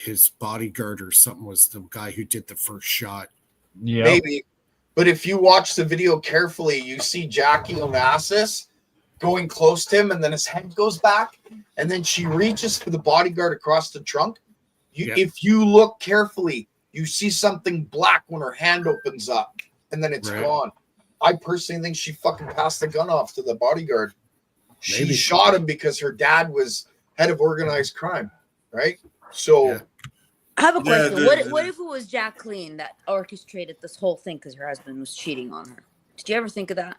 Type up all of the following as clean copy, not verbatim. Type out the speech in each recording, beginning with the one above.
his bodyguard or something was the guy who did the first shot. Yeah, maybe. But if you watch the video carefully, you see Jackie Onassis going close to him, and then his head goes back, and then she reaches for the bodyguard across the trunk. If you look carefully, you see something black when her hand opens up, and then it's gone. I personally think she fucking passed the gun off to the bodyguard. She shot him because her dad was head of organized crime, right? So I have a question. What if it was Jacqueline that orchestrated this whole thing because her husband was cheating on her? Did you ever think of that?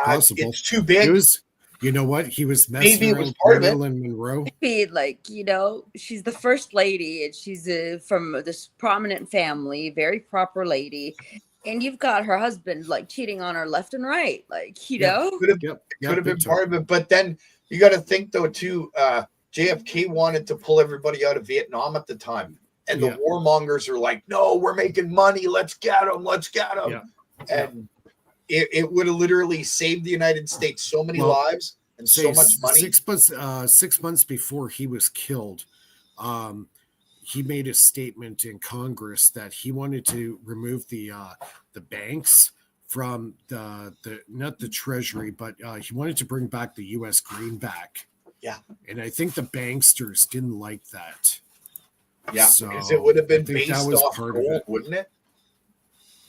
Possible. It's too big. It was, you know what? He was messing around with Marilyn Monroe. Maybe, like, you know, she's the first lady and she's from this prominent family, very proper lady. And you've got her husband like cheating on her left and right. Like, you know, could have been part of it. But then you got to think, though, too, JFK wanted to pull everybody out of Vietnam at the time. And the warmongers are like, no, we're making money. Let's get them. Let's get them. Yeah. And it would have literally saved the United States so many lives and so much money. 6 months before he was killed, he made a statement in Congress that he wanted to remove the banks from the not the Treasury, but he wanted to bring back the U.S. greenback. Yeah, and I think the banksters didn't like that. Yeah, so because it would have been based off gold, wouldn't it?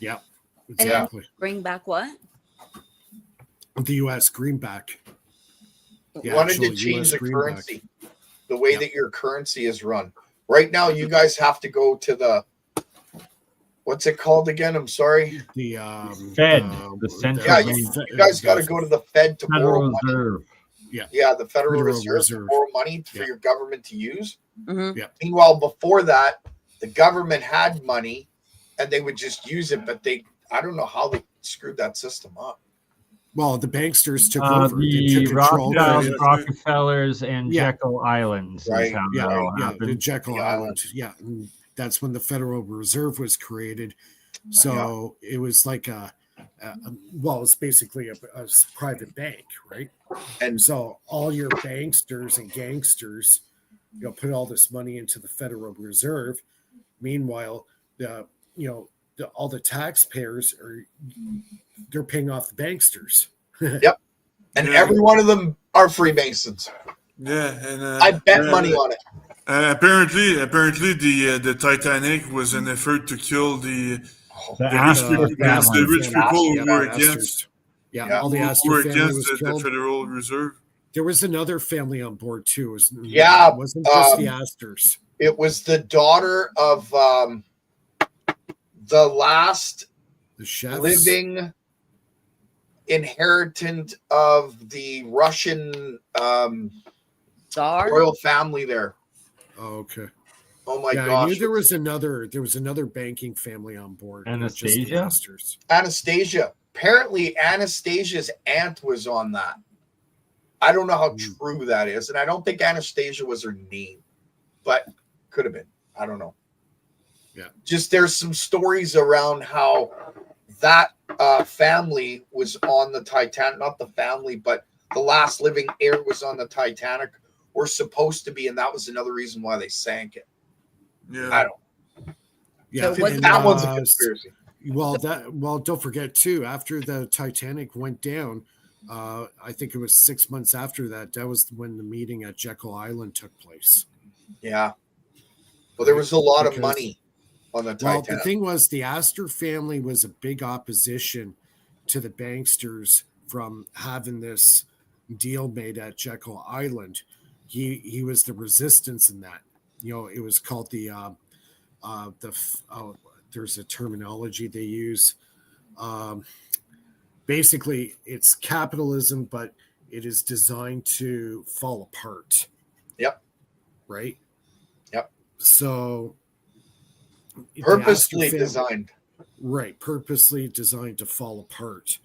Yeah, exactly. And bring back what? The U.S. greenback. Wanted to change the currency, the way that your currency is run. Right now, you guys have to go to the, what's it called again? I'm sorry. The Fed, the central. Yeah, you guys got to go to the Fed to borrow money. Yeah, the Federal Reserve to borrow money for your government to use. Mm-hmm. Yeah. Meanwhile, before that, the government had money, and they would just use it. But I don't know how they screwed that system up. Well, the banksters took over. The Rothschilds, Rockefellers, and Jekyll Islands. Right. The Jekyll Island. Yeah. And that's when the Federal Reserve was created. So it was like it's basically a private bank, right? And so all your banksters and gangsters, put all this money into the Federal Reserve. Meanwhile, all the taxpayers they're paying off the banksters. Yep. And every one of them are Freemasons. Yeah, and I bet money on it. Apparently, the Titanic was an effort to kill the rich people who were against. All the Astor family was killed. The Federal Reserve. There was another family on board too. It wasn't just the Astors. It was the daughter of the last living inheritant of the Russian royal family there. Oh, okay. Oh my gosh! I knew there was another banking family on board. Anastasia. Apparently, Anastasia's aunt was on that. I don't know how true that is, and I don't think Anastasia was her name, but could have been. I don't know. Yeah. Just there's some stories around how that family was on the Titanic. Not the family, but the last living heir was on the Titanic. Or supposed to be, and that was another reason why they sank it. Yeah. I don't. Yeah. So that one's a conspiracy. Well, don't forget too. After the Titanic went down, I think it was 6 months after that. That was when the meeting at Jekyll Island took place. Yeah. Well, there was a lot of money on the Titanic. Well, the thing was, the Astor family was a big opposition to the banksters from having this deal made at Jekyll Island. He was the resistance in that. It was called there's a terminology they use. Basically, it's capitalism, but it is designed to fall apart. Yep. Right? Yep. So purposely designed. Right. Purposely designed to fall apart.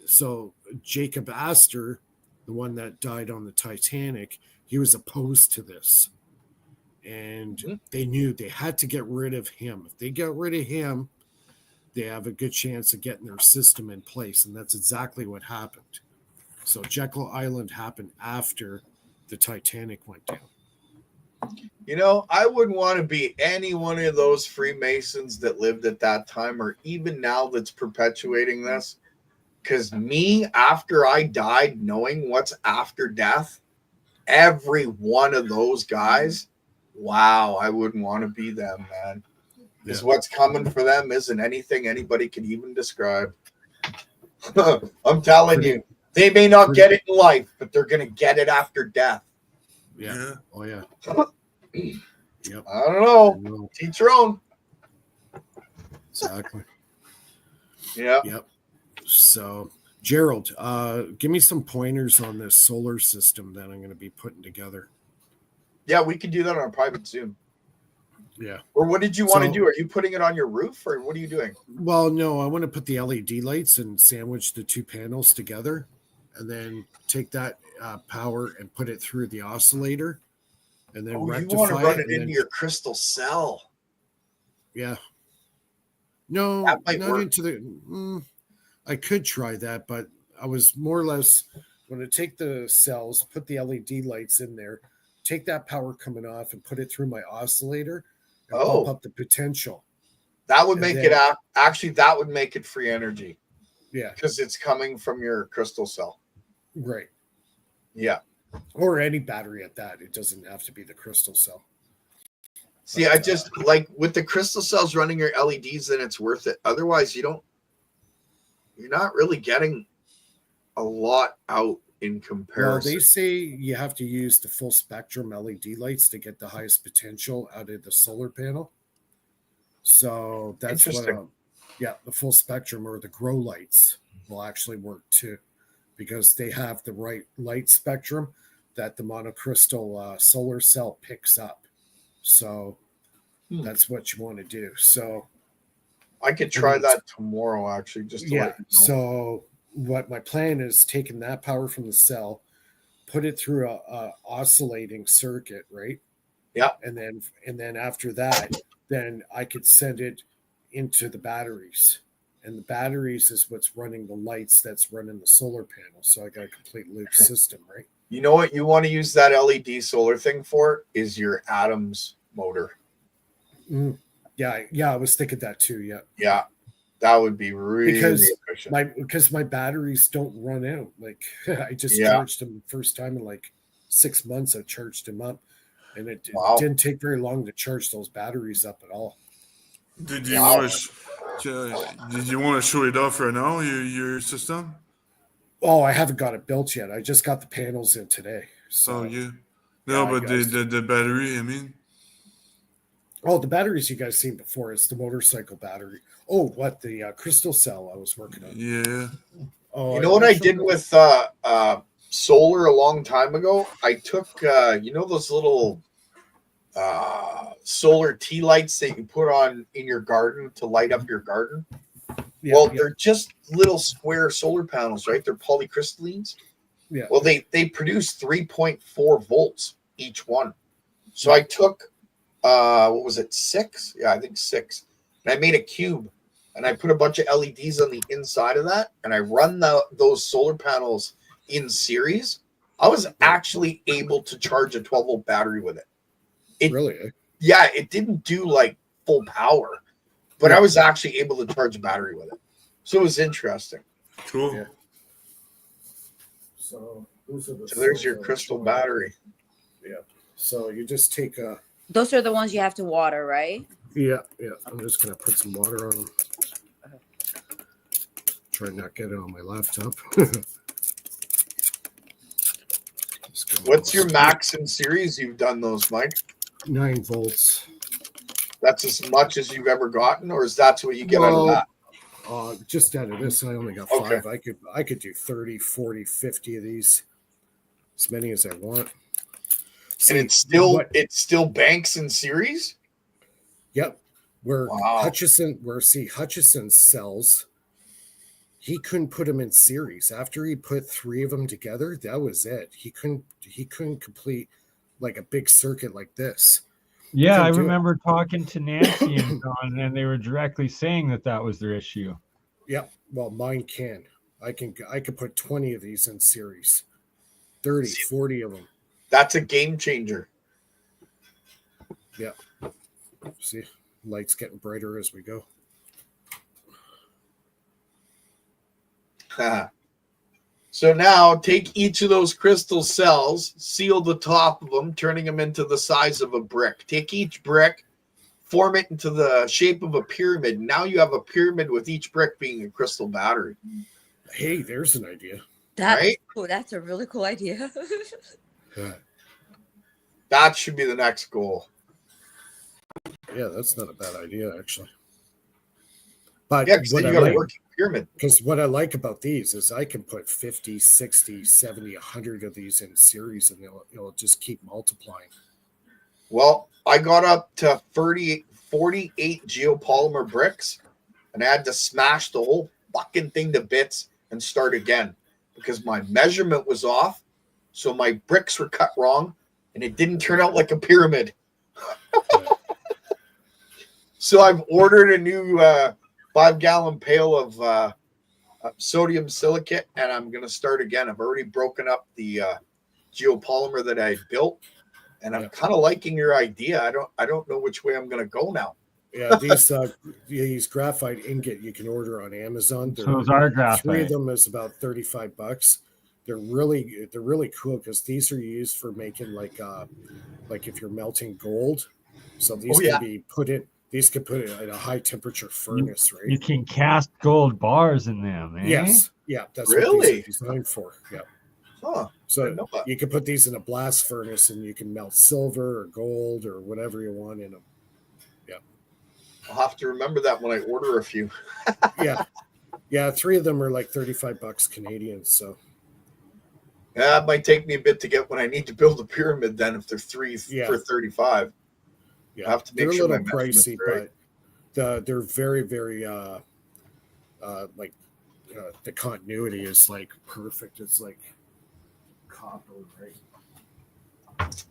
So Jacob Astor, the one that died on the Titanic, he was opposed to this. And they knew they had to get rid of him. If they get rid of him, they have a good chance of getting their system in place. And that's exactly what happened. So Jekyll Island happened after the Titanic went down. You know, I wouldn't want to be any one of those Freemasons that lived at that time, or even now that's perpetuating this. Because me, after I died, knowing what's after death, every one of those guys, wow, I wouldn't want to be them, man. Because what's coming for them isn't anything anybody can even describe. I'm telling you, they may not get it in life, but they're going to get it after death. Yeah. Oh, yeah. Yep. I don't know. Teach your own. Exactly. Yeah. Yep. So, Gerald, give me some pointers on this solar system that I'm going to be putting together. Yeah, we could do that on a private Zoom. Yeah. Or what did you want to do? Are you putting it on your roof, or what are you doing? Well, no, I want to put the LED lights and sandwich the two panels together, and then take that power and put it through the oscillator, and then rectify you want to run it into then, your crystal cell. Yeah. No, not work. into the. I could try that, but I was more or less going to take the cells, put the LED lights in there, take that power coming off, and put it through my oscillator and bump up the potential. That would make it actually. That would make it free energy. Yeah, because it's coming from your crystal cell. Right. Yeah. Or any battery at that. It doesn't have to be the crystal cell. See, but, I just like with the crystal cells running your LEDs, then it's worth it. Otherwise, you're not really getting a lot out in comparison. Well, they say you have to use the full spectrum LED lights to get the highest potential out of the solar panel. So that's what, the full spectrum or the grow lights will actually work too, because they have the right light spectrum that the monocrystal solar cell picks up. So that's what you want to do. So I could try that tomorrow, actually, just to let you know. So what my plan is, taking that power from the cell, put it through a oscillating circuit, right? Yeah. And then after that, then I could send it into the batteries. And the batteries is what's running the lights that's running the solar panel. So I got a complete loop system, right? You know what you want to use that LED solar thing for is your Adams motor. Yeah, I was thinking that too. Yeah, that would be really efficient. Because my batteries don't run out. Like I just charged them the first time in like 6 months. I charged them up, and it didn't take very long to charge those batteries up at all. Did you want to show it off right now? Your system? Oh, I haven't got it built yet. I just got the panels in today. So but the battery, I mean. Oh, the batteries you guys seen before. It's the motorcycle battery. Oh, what the crystal cell I was working on. Yeah. Oh, you know what I did with solar a long time ago? I took those little solar tea lights that you put on in your garden to light up your garden. They're just little square solar panels, right? They're polycrystallines. Yeah. Well, they produce 3.4 volts each one. So I took what was it, 6? Yeah, I think 6. And I made a cube, and I put a bunch of LEDs on the inside of that, and I run those solar panels in series. I was actually able to charge a 12-volt battery with it. Really? Yeah, it didn't do like full power, but I was actually able to charge a battery with it. So it was interesting. Cool. Yeah. So there's your crystal battery. Yeah. So you just take a... Those are the ones you have to water, right? Yeah. I'm just going to put some water on them. Try not get it on my laptop. What's your max in series you've done those, Mike? 9 volts. That's as much as you've ever gotten, or is that what you get out of that? Just out of this, I only got 5. I could do 30, 40, 50 of these. As many as I want. And it still banks in series? Yep. Hutchison's cells, he couldn't put them in series. After he put 3 of them together, that was it. He couldn't complete like a big circuit like this. Yeah, I remember talking to Nancy and Don, and they were directly saying that was their issue. Yep. Well, mine can. I could put 20 of these in series. 30, 40 of them. That's a game changer. Yeah. See, light's getting brighter as we go. So now take each of those crystal cells, seal the top of them, turning them into the size of a brick. Take each brick, form it into the shape of a pyramid. Now you have a pyramid with each brick being a crystal battery. Hey, there's an idea. Right? Oh, that's a really cool idea. That should be the next goal. Yeah, that's not a bad idea, actually. But Yeah, because what then I you got a like, working pyramid. because what I like about these is I can put 50, 60, 70, 100 of these in series and it'll just keep multiplying. Well, I got up to 48 geopolymer bricks, and I had to smash the whole fucking thing to bits and start again because my measurement was off. So my bricks were cut wrong, and it didn't turn out like a pyramid. So I've ordered a new 5-gallon pail of sodium silicate, and I'm going to start again. I've already broken up the geopolymer that I built, and I'm kind of liking your idea. I don't know which way I'm going to go now. Yeah, these graphite ingot you can order on Amazon. Those are graphite. 3 of them is about $35. They're really cool because these are used for making like if you're melting gold. So these can be put in. These can put it in a high temperature furnace, right? You can cast gold bars in them, eh? Yes. Yeah, that's what these are designed for. Yeah. Huh. So you can put these in a blast furnace and you can melt silver or gold or whatever you want in them. Yeah. I'll have to remember that when I order a few. Yeah, 3 of them are like $35 Canadian. So yeah, it might take me a bit to get when I need to build a pyramid then if they're 3 for 35. Yeah, I have to make they're sure a little my pricey, right. but th're very, very like the continuity is like perfect. It's like copper, right?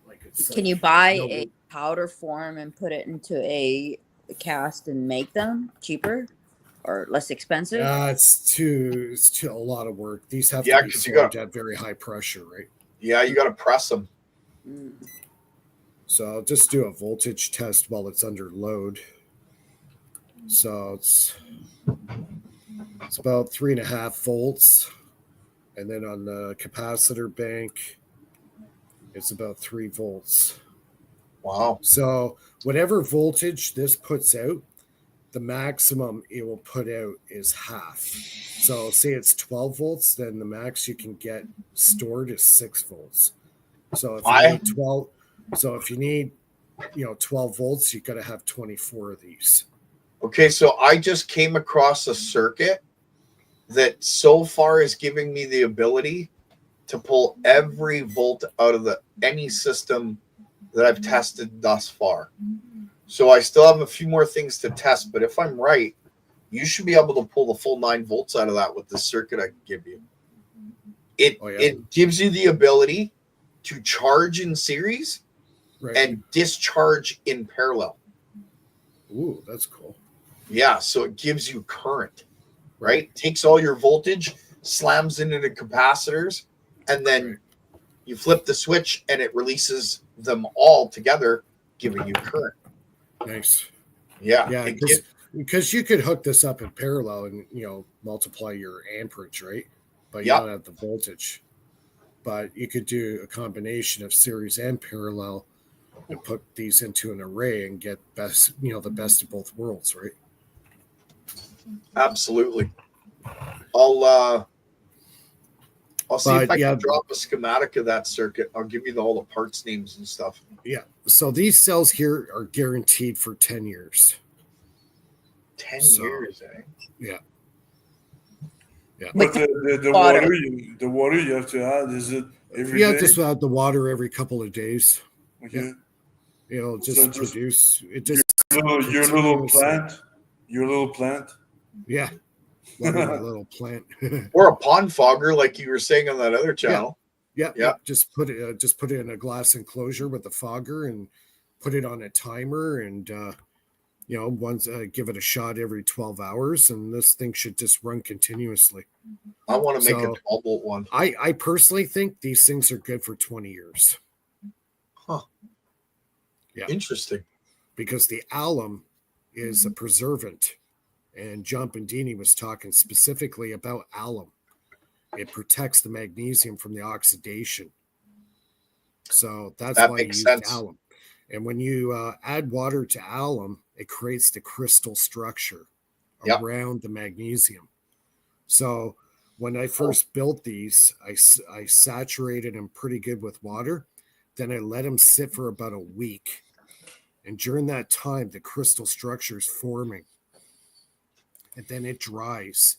Like it's. Can you buy a powder form and put it into a cast and make them cheaper or less expensive? It's too a lot of work. These have to be formed at very high pressure, right? Yeah, you got to press them. So I'll just do a voltage test while it's under load. So it's about 3.5 volts. And then on the capacitor bank, it's about 3 volts. Wow. So whatever voltage this puts out, the maximum it will put out is half. So say it's 12 volts, then the max you can get stored is 6 volts. So if you need 12, so if you need 12 volts, you got to have 24 of these. Okay, so I just came across a circuit that so far is giving me the ability to pull every volt out of any system that I've tested thus far. So I still have a few more things to test, but if I'm right, you should be able to pull the full 9 volts out of that with the circuit I can give you. It gives you the ability to charge in series and discharge in parallel. Ooh, that's cool. Yeah, so it gives you current, right? Takes all your voltage, slams into the capacitors, and then you flip the switch and it releases them all together, giving you current. Nice. Yeah. Because you could hook this up in parallel and multiply your amperage, right? But you don't have the voltage. But you could do a combination of series and parallel and put these into an array and get the best of both worlds, right? Absolutely. I'll see if I can drop a schematic of that circuit. I'll give you all the parts names and stuff. Yeah. So these cells here are guaranteed for 10 years. 10 years, eh? Yeah. Yeah. But the water you have to add, is it every day? Yeah, just add the water every couple of days. Okay. Yeah. It'll just produce it. Just your little plant. Yeah. Water my little plant. Or a pond fogger, like you were saying on that other channel. Yeah. Just put it in a glass enclosure with a fogger and put it on a timer, and once give it a shot every 12 hours, and this thing should just run continuously. I want to make a 12-volt one. I personally think these things are good for 20 years. Huh. Yeah. Interesting. Because the alum is a preservant. And John Bendini was talking specifically about alum. It protects the magnesium from the oxidation. So that's That why you makes use sense. alum. And when you add water to alum, it creates the crystal structure Yep. around the magnesium. So when I first built these, I saturated them pretty good with water. Then I let them sit for about a week. And during that time, the crystal structure is forming. And then it dries.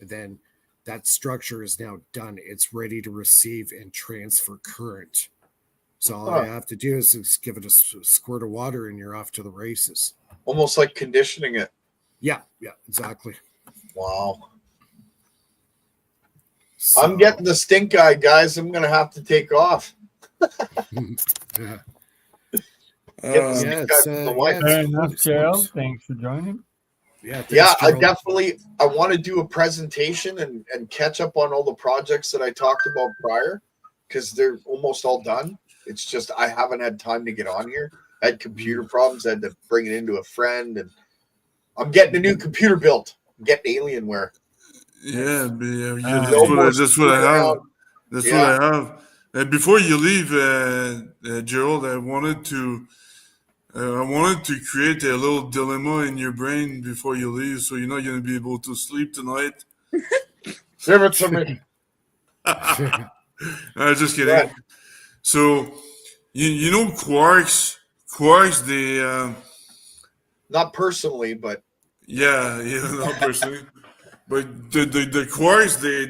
And then that structure is now done. It's ready to receive and transfer current. So all I have to do is just give it a squirt of water and you're off to the races. Almost like conditioning it. Yeah, exactly. Wow. So, I'm getting the stink eye, guys. I'm going to have to take off. yeah. Get the stink eye from the wife. Fair enough, Gerald. Thanks for joining. Yeah, thanks, Yeah, Gerald. I want to do a presentation and catch up on all the projects that I talked about prior, because they're almost all done. It's just I haven't had time to get on here. I had computer problems. I had to bring it into a friend, and I'm getting a new computer built. I'm getting Alienware. Yeah, Almost that's what I have. around. That's Yeah. what I have. And before you leave, Gerald, I wanted to create a little dilemma in your brain before you leave, so you're not going to be able to sleep tonight. Give it to me. Just kidding. Right. So, you know quarks, they Not personally, but yeah, not personally, but the quarks they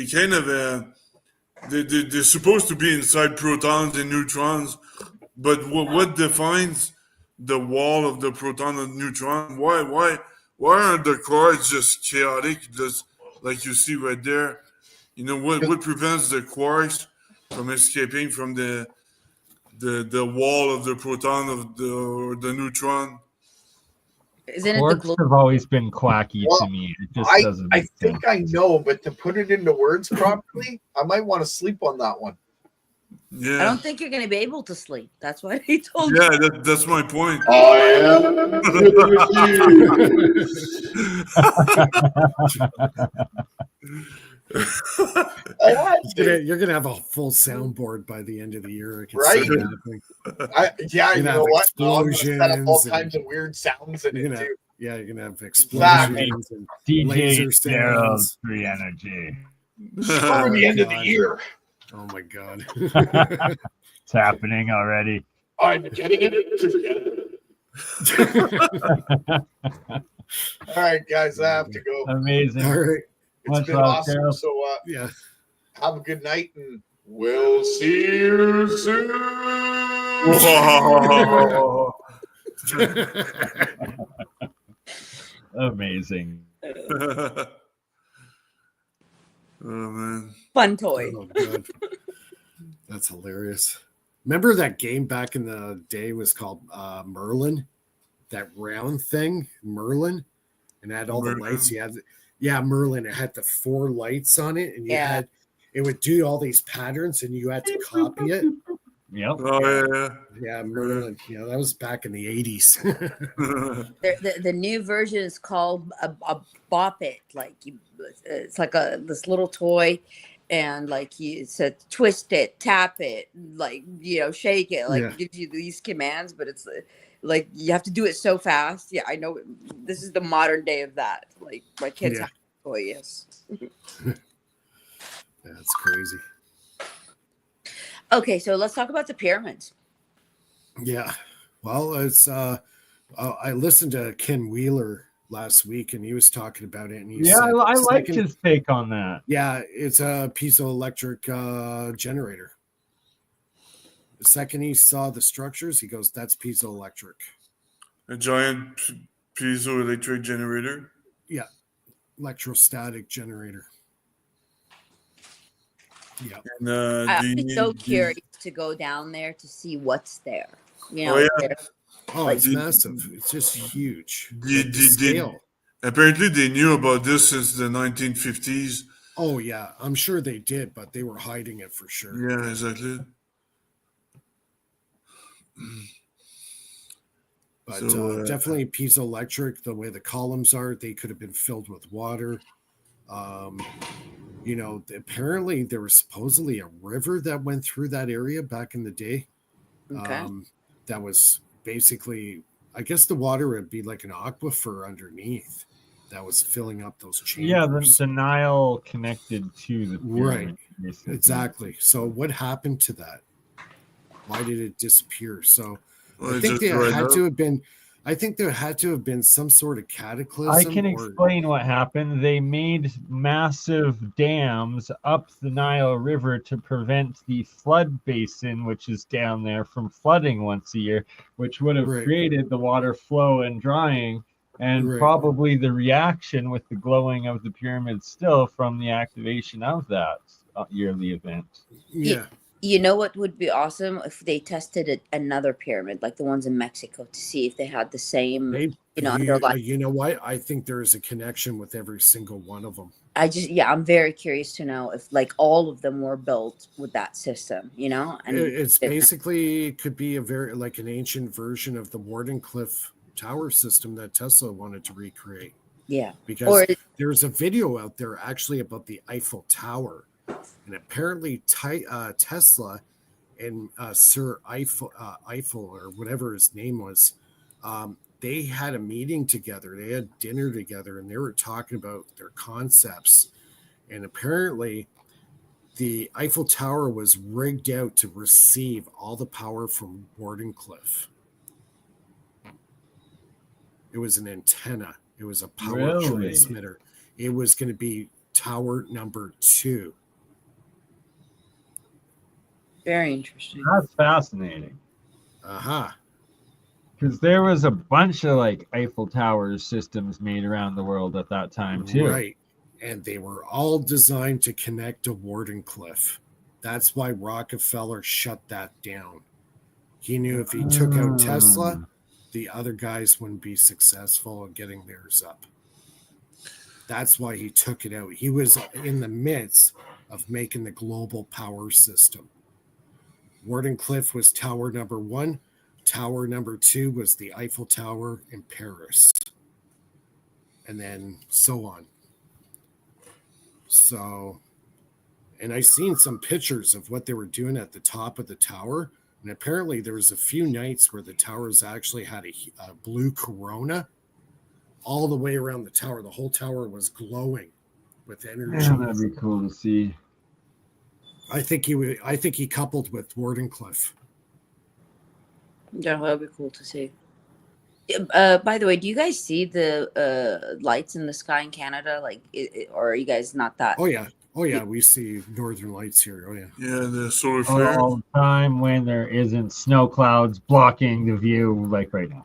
kind of they're supposed to be inside protons and neutrons, but what defines the wall of the proton and neutron? Why aren't the quarks just chaotic, just like you see right there? You know what prevents the quarks from escaping from the wall of the proton of the neutron? Isn't it the Quarks have always been quacky Well, to me. It just doesn't I make think sense. I know, but to put it into words properly, I might want to sleep on that one. Yeah, I don't think you're going to be able to sleep. That's what he told yeah, you. that's my point. You're gonna have a full soundboard by the end of the year. I can Right? see it happening. You know what? No, I'm going to set up all Explosions kinds of weird sounds in it too. you're gonna have explosions and laser DJ Gerald sounds. free energy. Screw the end of the year. Oh my god. It's happening already. I'm getting it. All right, guys, I have to go. Amazing. All right. It's Much been love, awesome. Gerald. So Yeah. have a good night, and we'll see you soon. Amazing. Oh man. Fun toy. Oh, God. That's hilarious. Remember that game back in the day was called Merlin? That round thing, Merlin, and it had all the lights. Merlin. It had the 4 lights on it, and it would do all these patterns, and you had to copy it. Yep. Oh Yeah, Merlin. Yeah, that was back in the 80s. The new version is called a Bop It. Like it's like this little toy, and like you said, twist it, tap it, like shake it. Like it gives you these commands, but it's like you have to do it so fast. Yeah, I know. This is the modern day of that. Like my kids have a toy. Yes. That's crazy. Okay, so let's talk about the pyramids. Yeah. Well, it's I listened to Ken Wheeler last week, and he was talking about it, and he said, I liked his take on that. Yeah, it's a piezoelectric generator. The second he saw the structures, he goes, "That's piezoelectric." A giant piezoelectric generator. Yeah, electrostatic generator. Yeah. And, I'm so curious to go down there to see what's there. It's massive. It's just huge. The scale. Apparently, they knew about this since the 1950s. Oh yeah, I'm sure they did, but they were hiding it for sure. Yeah, exactly. But So, definitely piezoelectric, the way the columns are, they could have been filled with water. You know, apparently there was supposedly a river that went through that area back in the day. Okay. That was basically, I guess the water would be like an aquifer underneath that was filling up those Yeah, chambers. the Nile connected to the pyramid. Right. Basically. Exactly. So what happened to that? Why did it disappear? So well, I it think just there dried had up. to have been. I think there had to have been some sort of I cataclysm. can explain what happened. They made massive dams up the Nile River to prevent the flood basin, which is down there, from flooding once a year, which would have Right. created the water flow and drying, and Right. probably the reaction with the glowing of the pyramid still from the activation of that yearly event. Yeah. You know what would be awesome if they tested another pyramid, like the ones in Mexico, to see if they had the same, underlying. You know what? I think there is a connection with every single one of them. I'm very curious to know if like all of them were built with that system, and It's basically, it could be a very like an ancient version of the Wardenclyffe tower system that Tesla wanted to recreate. Yeah. Because there's a video out there actually about the Eiffel Tower. And apparently Tesla and Sir Eiffel, or whatever his name was, they had a meeting together. They had dinner together, and they were talking about their concepts. And apparently the Eiffel Tower was rigged out to receive all the power from Wardenclyffe. It was an antenna. It was a power transmitter. It was going to be tower number 2. Very interesting. That's fascinating. Uh-huh. Because there was a bunch of like Eiffel Tower systems made around the world at that time too. Right. And they were all designed to connect to Wardenclyffe. That's why Rockefeller shut that down. He knew if he took out Tesla, the other guys wouldn't be successful in getting theirs up. That's why he took it out. He was in the midst of making the global power system. Wardenclyffe was tower number 1. Tower number 2 was the Eiffel Tower in Paris. And then so on. So, and I seen some pictures of what they were doing at the top of the tower. And apparently there was a few nights where the towers actually had a blue corona all the way around the tower. The whole tower was glowing with energy. Yeah, that'd be cool to see. I think he coupled with Wardenclyffe. Yeah, that'd be cool to see. By the way, do you guys see the lights in the sky in Canada? Like, or are you guys not that? Oh yeah, we see northern lights here. Oh yeah. Yeah, the solar flare. All the time when there isn't snow clouds blocking the view, like right now.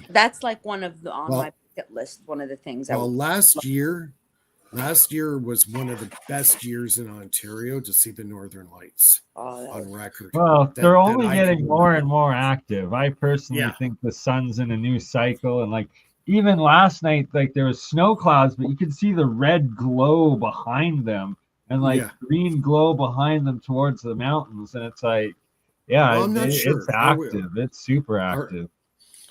That's like one of the my bucket list. One of the things. Last year was one of the best years in Ontario to see the northern lights on record. Well, they're only getting more and more active. I personally think the sun's in a new cycle, and like even last night, like there was snow clouds, but you could see the red glow behind them and like green glow behind them towards the mountains, and it's like, I'm not sure. It's active. It's super active.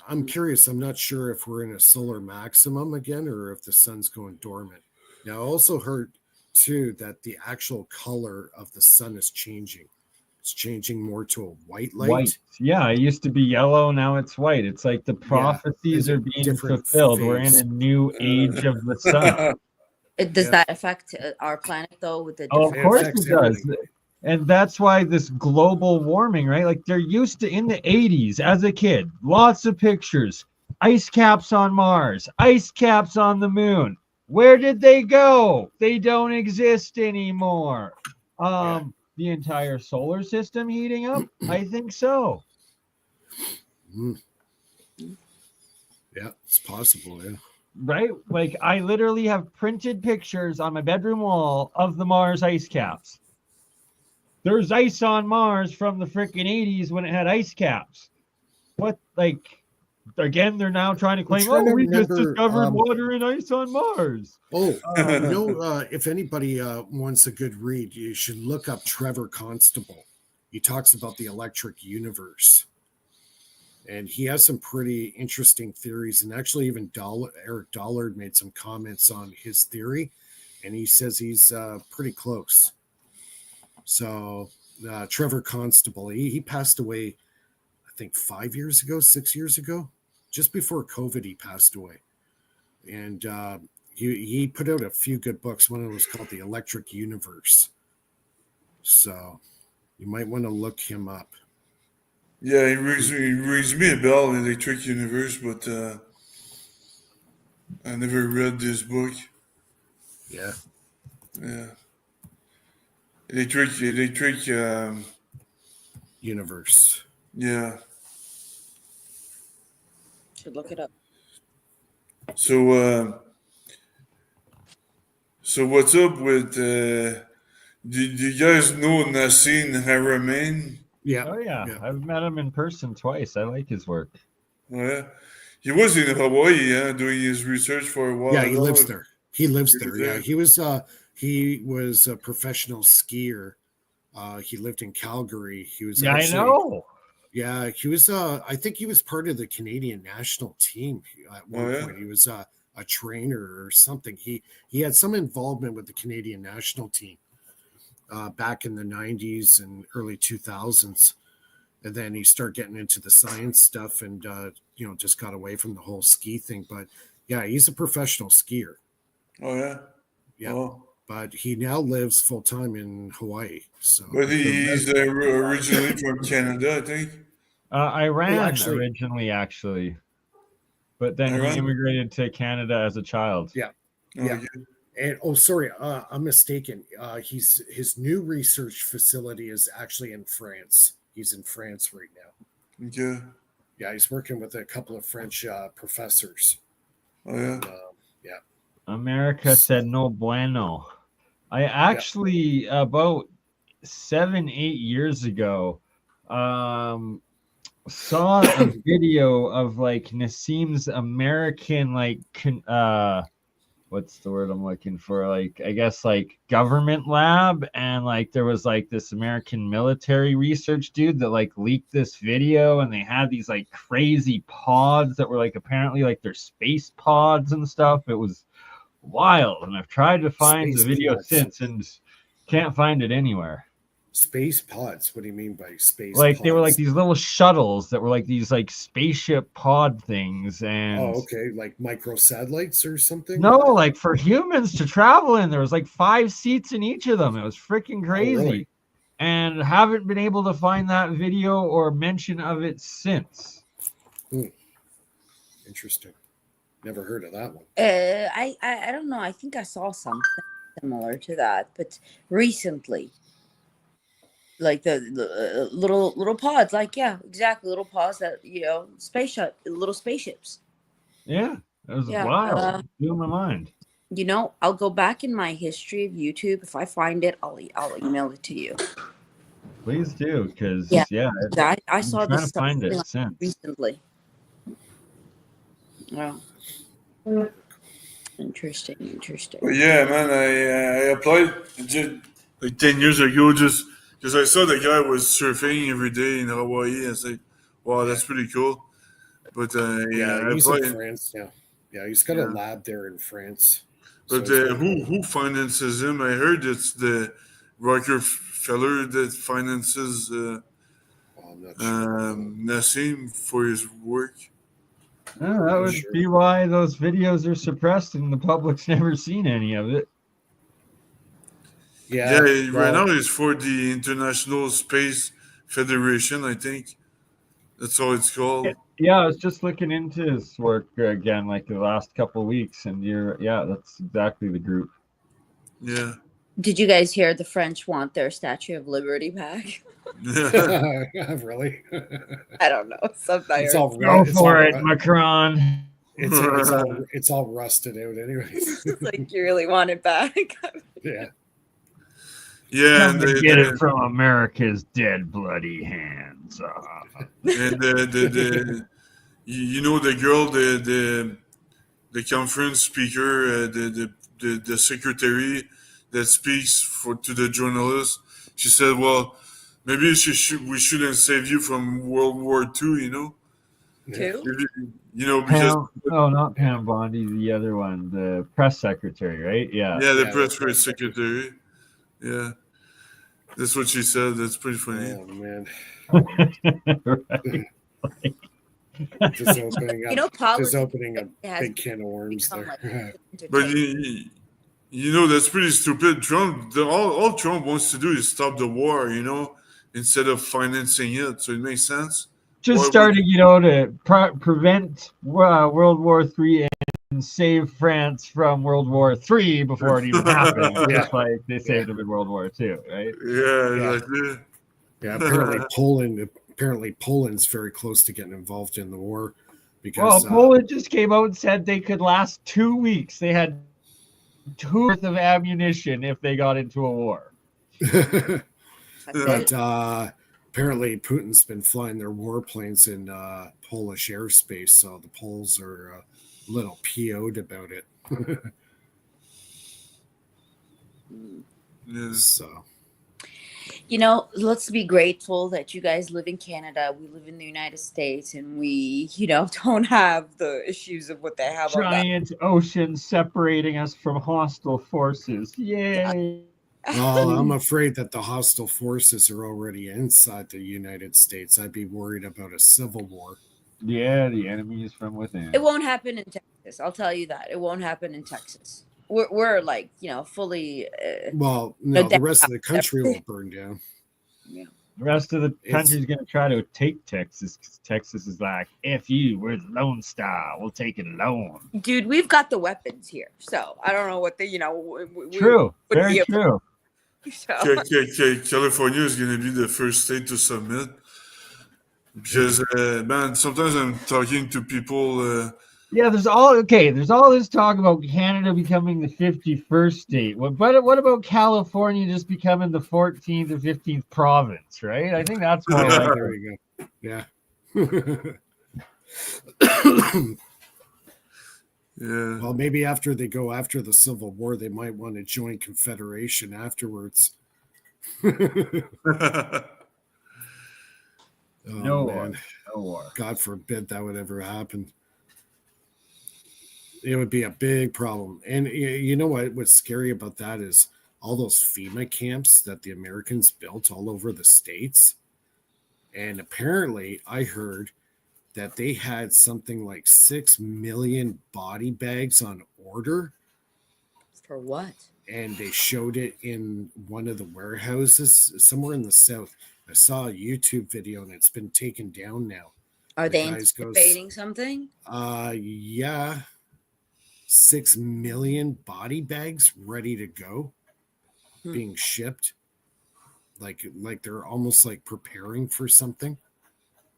I'm curious. I'm not sure if we're in a solar maximum again or if the sun's going dormant. Now, I also heard, too, that the actual color of the sun is changing. It's changing more to a white light. White. Yeah, it used to be yellow. Now it's white. It's like the prophecies are being fulfilled. Phase. We're in a new age of the sun. Does that affect our planet, though? With the of course it does. And that's why this global warming, right? Like they're used to in the 80s as a kid, lots of pictures, ice caps on Mars, ice caps on the moon. Where did they go? They don't exist anymore. The entire solar system heating up? I think so. Yeah, it's possible, yeah. Right? Like I literally have printed pictures on my bedroom wall of the Mars ice caps. There's ice on Mars from the freaking 80s when it had ice caps. What, like... Again, they're now trying to claim, we just discovered water and ice on Mars. If anybody wants a good read, you should look up Trevor Constable. He talks about the electric universe. and he has some pretty interesting theories. And actually, even Eric Dollard made some comments on his theory, and he says he's pretty close. So Trevor Constable, he passed away, I think 6 years ago, just before COVID. He passed away, and he put out a few good books. One of them was called The Electric Universe. So you might want to look him up. Yeah, he rings me a bell, Electric Universe, but I never read this book. Yeah. Yeah. Electric Universe. Yeah. Should look it up. So what's up with do you guys know Nassim Haramein? Yeah. Oh yeah. I've met him in person twice. I like his work. Oh, yeah. He was in Hawaii, doing his research for a while. Yeah, he lives there. He lives there. there. Yeah, he was a professional skier. He lived in Calgary. He was I know. Yeah, he was. I think he was part of the Canadian national team at one point. He was a trainer or something. He had some involvement with the Canadian national team back in the 90s and early 2000s, and then he started getting into the science stuff and just got away from the whole ski thing. But yeah, he's a professional skier. Oh yeah. Yeah. Oh. But he now lives full time in Hawaii. So, but he's originally from Canada, I think. Iran originally, actually, but then he immigrated to Canada as a child. Yeah, yeah. And sorry, I'm mistaken. His new research facility is actually in France. He's in France right now. Okay. Yeah, he's working with a couple of French professors. Oh yeah. Yeah. America said no bueno. I actually about 7-8 years ago saw a video of like Nassim's American what's the word I'm looking for? Like, I guess like government lab, and like there was like this American military research dude that like leaked this video, and they had these like crazy pods that were like apparently like they're space pods and stuff. It was wild, and I've tried to find the video since and can't find it anywhere. Space pods? What do you mean by space like pods? They were like these little shuttles that were like these like spaceship pod things. And okay, like microsatellites or something? No, like for humans to travel in. There was like 5 seats in each of them. It was freaking crazy. Oh, really? And haven't been able to find that video or mention of it since. Interesting. Never heard of that one. I don't know. I think I saw something similar to that, but recently, like the little pods, like exactly, little pods that little spaceships. Yeah, it was wild. Blew my mind. I'll go back in my history of YouTube. If I find it, I'll email it to you. Please do, because I saw this stuff find it since recently. Wow. Interesting. Well, yeah, man, I applied like 10 years ago just because I saw the guy was surfing every day in Hawaii. I was like, wow, that's pretty cool. But he's in France. Yeah, he's got a lab there in France. But who finances him? I heard it's the Rockefeller that finances Nassim for his work. Oh, that would be why those videos are suppressed and the public's never seen any of it. Yeah, right now it's for the International Space Federation, I think. That's all it's called. Yeah, I was just looking into his work again, like the last couple of weeks, and that's exactly the group. Yeah. Did you guys hear the French want their Statue of Liberty back? Really? I don't know. Go for it, Macron. It's all rusted out, anyways. Like you really want it back? Yeah. Yeah, and they get it from America's dead, bloody hands. And the girl, the conference speaker, the secretary that speaks to the journalists, she said, "Well, maybe we shouldn't save you from World War II, Too. Because Not Pam Bondi, the other one, the press secretary, right? Yeah. the press secretary. Yeah, that's what she said. That's pretty funny. Oh man. Right. Just opening up, politics a has big can of worms become there. But that's pretty stupid. Trump, all Trump wants to do is stop the war, instead of financing it. So it makes sense. Just starting, to prevent World War III and save France from World War III before it even happened. Just like they saved them in World War II, right? Yeah, exactly. Yeah, apparently Poland's very close to getting involved in the war because Poland just came out and said they could last 2 weeks. They had 2 worth of ammunition if they got into a war. But apparently Putin's been flying their warplanes in Polish airspace, so the Poles are a little PO'd about it. So, let's be grateful that you guys live in Canada. We live in the United States, and we, don't have the issues of what they have. Giant ocean separating us from hostile forces. Yay! Well, I'm afraid that the hostile forces are already inside the United States. I'd be worried about a civil war. Yeah, the enemy is from within. It won't happen in Texas. I'll tell you that. It won't happen in Texas. We're like, fully. Well, no, the rest of the country will burn down. Yeah. The rest of the country is going to try to take Texas. Texas is like, F you, we're the Lone Star. We'll take it alone. Dude, we've got the weapons here. So I don't know what True. Very true. So. California is going to be the first state to submit. Because, man, sometimes I'm talking to people. There's all this talk about Canada becoming the 51st state. But what about California just becoming the 14th or 15th province, right? I think that's more like there you go. Yeah. Yeah. Well, maybe after they go after the Civil War, they might want to join Confederation afterwards. No war. God forbid that would ever happen. It would be a big problem. And you know what's scary about that is all those FEMA camps that the Americans built all over the states. And apparently I heard that they had something like 6 million body bags on order. For what? And they showed it in one of the warehouses somewhere in the South. I saw a YouTube video and it's been taken down now. Are they anticipating something? Yeah. 6 million body bags ready to go, being shipped. Like they're almost like preparing for something.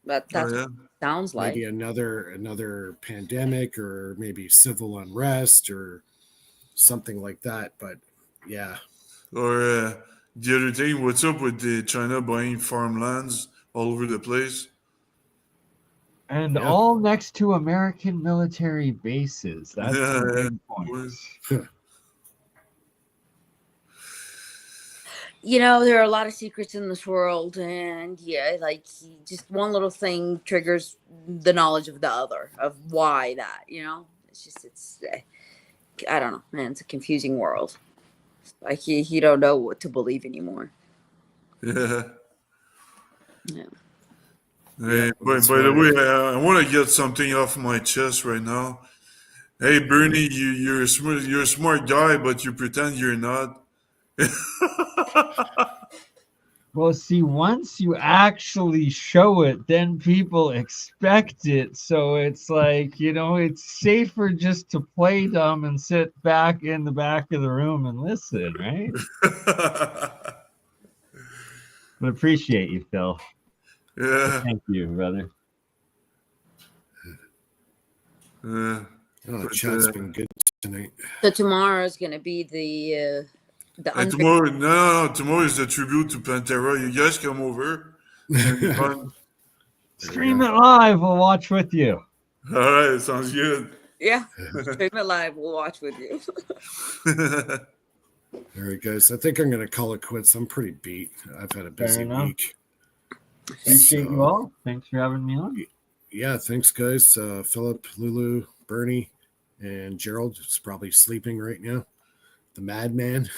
That's what sounds like. Maybe another pandemic or maybe civil unrest or something like that. But yeah. Or the other thing, what's up with the China buying farmlands all over the place? And all next to American military bases. That's a big point. There are a lot of secrets in this world, and just one little thing triggers the knowledge of the other, of why that, it's I don't know, man, it's a confusing world. Like you don't know what to believe anymore. Yeah. Yeah. Hey, by the way, I want to get something off my chest right now. Hey, Bernie, you're a smart guy, but you pretend you're not. Well, see, once you actually show it, then people expect it. So it's like, it's safer just to play dumb and sit back in the back of the room and listen, right? But appreciate you, Phil. Yeah. Thank you, brother. Chat's been good tonight. So tomorrow is going to be the tomorrow is the tribute to Pantera. You guys come over. Stream it live. We'll watch with you. All right, sounds good. Yeah, stream it live. We'll watch with you. All right, guys. I think I'm going to call it quits. I'm pretty beat. I've had a busy week. Appreciate you all. Thanks for having me on. Yeah, thanks, guys. Philip, Lulu, Bernie, and Gerald is probably sleeping right now. The madman.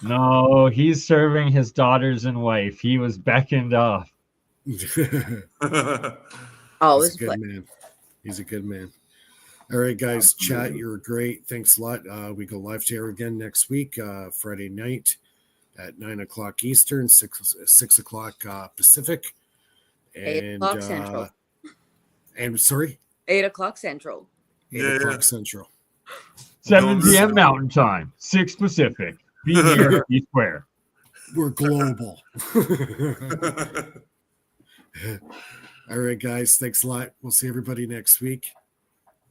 No, he's serving his daughters and wife. He was beckoned off. He's Always a good man. He's a good man. All right, guys. Chat, you're great. Thanks a lot. We go live to air again next week, Friday night at 9:00 Eastern, 6 o'clock Pacific. 8 o'clock Central. And sorry, 8 o'clock Central. 8 o'clock Central. 7 p.m. Mountain Time, 6 Pacific. Be here, be square. We're global. All right, guys. Thanks a lot. We'll see everybody next week.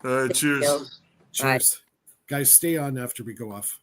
Cheers. Cheers. Guys, stay on after we go off.